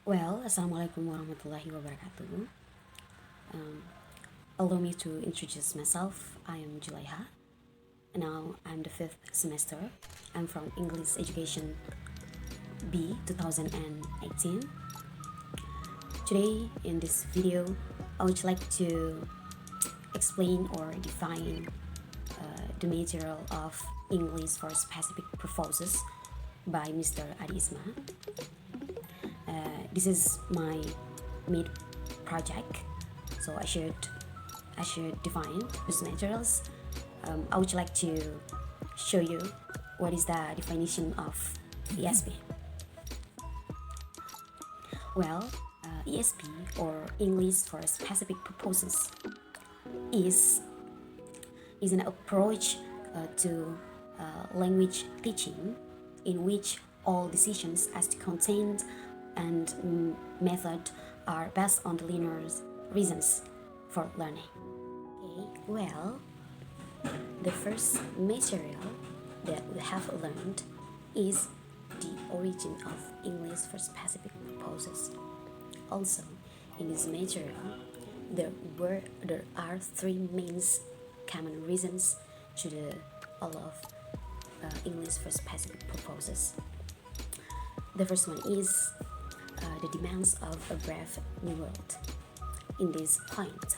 Assalamualaikum warahmatullahi wabarakatuh. Um, Allow me to introduce myself. I am Julaiha. Now I'm the fifth semester. I'm from English Education B 2018. Today in this video, I would like to explain or define the material of English for Specific Purposes by Mr. Isma. This is my mid project, so I should define these materials. I would like to show you what is the definition of ESP. ESP, or English for Specific Purposes, is an approach to language teaching in which all decisions as to content and method are based on the learner's reasons for learning. The first material that we have learned is the origin of English for Specific Purposes. Also, in this material, there are three main common reasons to the all of English for Specific Purposes. The first one is the demands of a brave new world. In this point,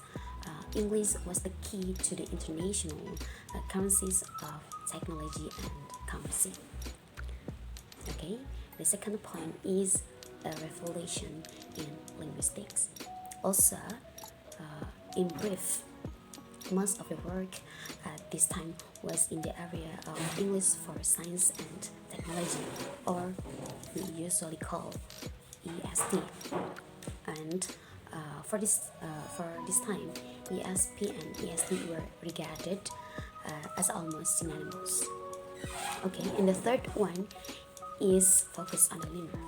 English was the key to the international currencies of technology and commerce. Okay, the second point is a revolution in linguistics. Also, in brief, most of the work at this time was in the area of English for science and technology, or we usually call EST. And for this time, ESP and EST were regarded as almost synonymous. Okay, and the third one is focus on the learner.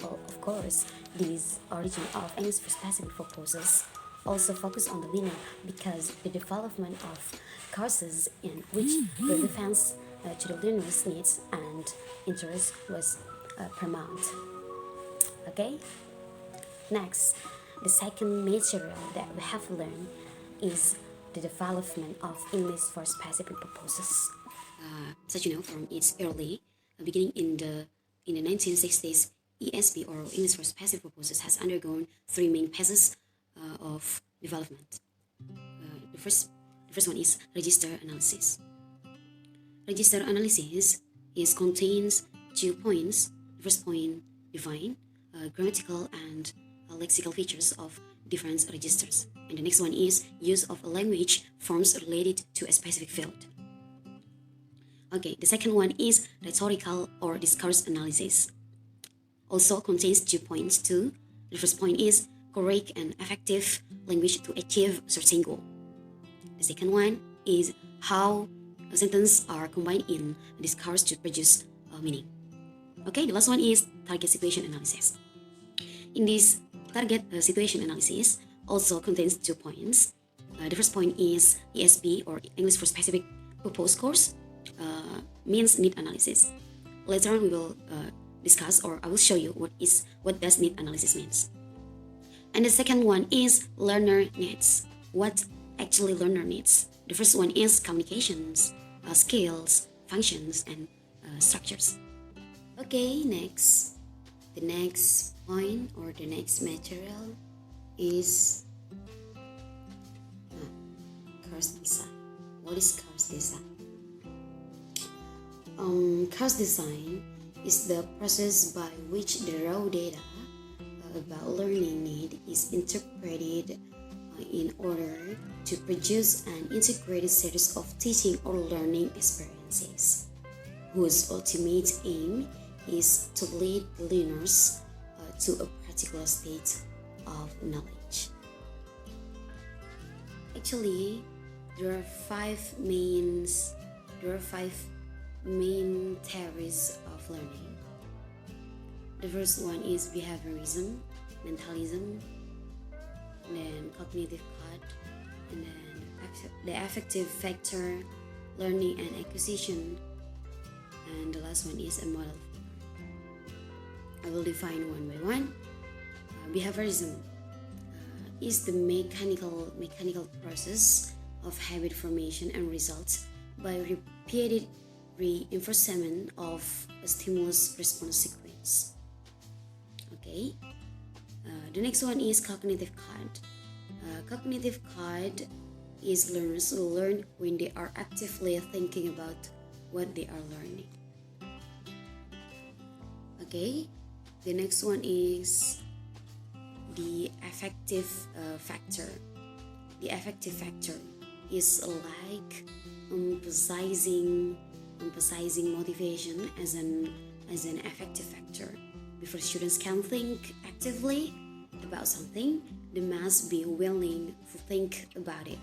Well, of course, this origin of English for Specific Purposes also focus on the learner because the development of courses in which the defense to the learner's needs and interests was paramount. Okay? Next, the second material that we have learned is the development of English for Specific Purposes. From its early beginning in the 1960s, ESP, or English for Specific Purposes, has undergone three main phases of development. The first one is register analysis. Register analysis contains 2 points. The first point, define grammatical and lexical features of different registers, and the next one is use of language forms related to a specific field. Okay, the second one is rhetorical or discourse analysis. Also contains 2 points too. The first point is correct and effective language to achieve certain goal. The second one is how sentences are combined in discourse to produce meaning. Okay, the last one is target situation analysis. In this target situation analysis also contains 2 points. The first point is ESP, or English for Specific Purpose course, means need analysis. Later on we will discuss, or I will show you what does need analysis means. And the second one is learner needs. What actually learner needs? The first one is communications, skills, functions, and structures. Okay, next. The next point or the next material is course design. What is course design? Course design is the process by which the raw data about learning need is interpreted in order to produce an integrated series of teaching or learning experiences, whose ultimate aim is to lead learners to a particular state of knowledge. Actually, there are five main theories of learning. The first one is behaviorism, mentalism, and then cognitive code, and then the affective factor, learning and acquisition, and the last one is a model. I will define one by one. Behaviorism is the mechanical process of habit formation and results by repeated reinforcement of a stimulus response sequence. Okay, the next one is cognitive code. Cognitive code is learners who learn when they are actively thinking about what they are learning. Okay, the next one is the affective factor. The affective factor is like emphasizing motivation as an affective factor. Before students can think actively about something, they must be willing to think about it.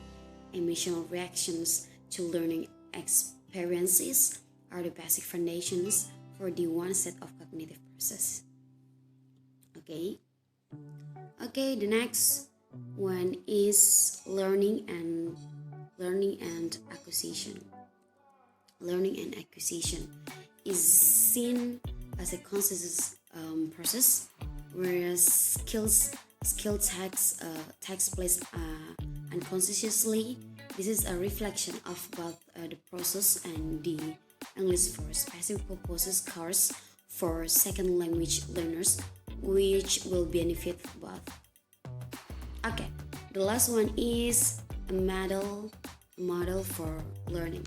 Emotional reactions to learning experiences are the basic foundations for the one set of cognitive process. Okay, the next one is learning and acquisition. Learning and acquisition is seen as a conscious process where skill takes place unconsciously. This is a reflection of both the process and the English for Specific Purposes course for second language learners, which will benefit both. Okay, the last one is a model for learning.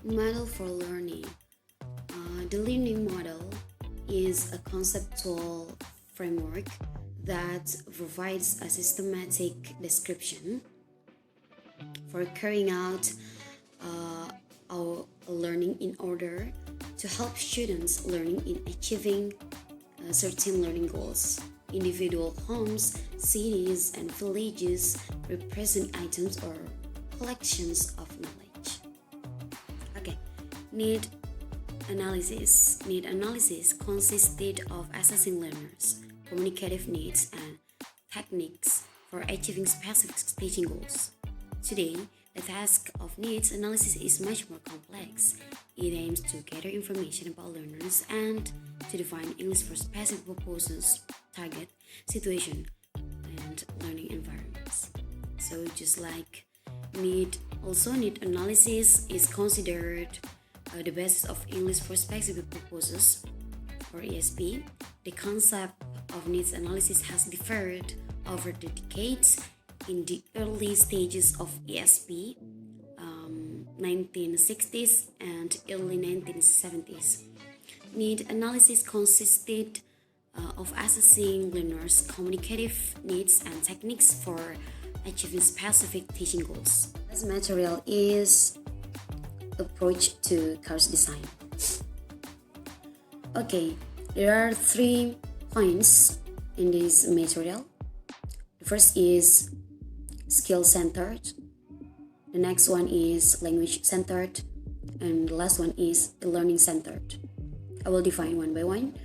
Model for learning. The learning model is a conceptual framework that provides a systematic description for carrying out our learning in order to help students learning in achieving certain learning goals. Individual homes, cities, and villages represent items or collections of knowledge. Okay, need analysis. Need analysis consisted of assessing learners' communicative needs and techniques for achieving specific teaching goals. Today, the task of needs analysis is much more complex. It aims to gather information about learners and to define English for specific purposes, target, situation, and learning environments. So just like need analysis is considered the basis of English for specific purposes, or ESP. The concept of needs analysis has differed over the decades. In the early stages of ESP, 1960s and early 1970s, need analysis consisted of assessing learners' communicative needs and techniques for achieving specific teaching goals. This material is approach to course design. Okay, there are 3 points in this material. The first is skill-centered. The next one is language-centered. And the last one is learning-centered. I will define one by one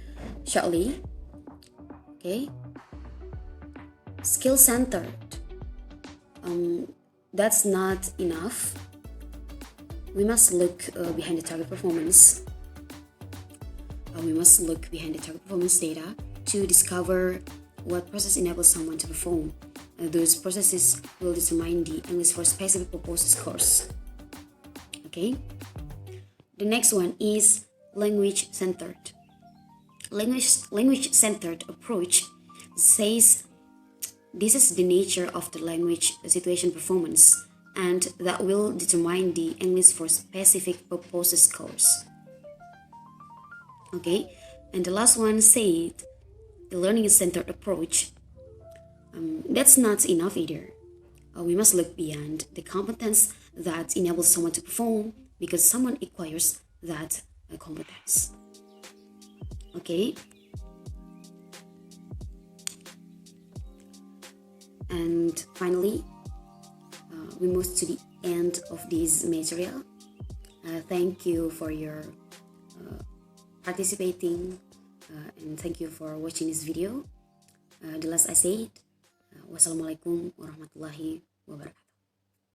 shortly. Okay. Skill-centered. That's not enough. We must look behind the target performance. We must look behind the target performance data to discover what process enables someone to perform. Those processes will determine the English for Specific Purposes course. Okay. The next one is language-centered. Language-centered approach says this is the nature of the language situation performance, and that will determine the English for Specific Purposes course. Okay, and the last one said the learning-centered approach. That's not enough either. We must look beyond the competence that enables someone to perform because someone acquires that competence. Okay. And finally, we move to the end of this material. Thank you for your participating and thank you for watching this video. The last I said, wassalamualaikum warahmatullahi wabarakatuh.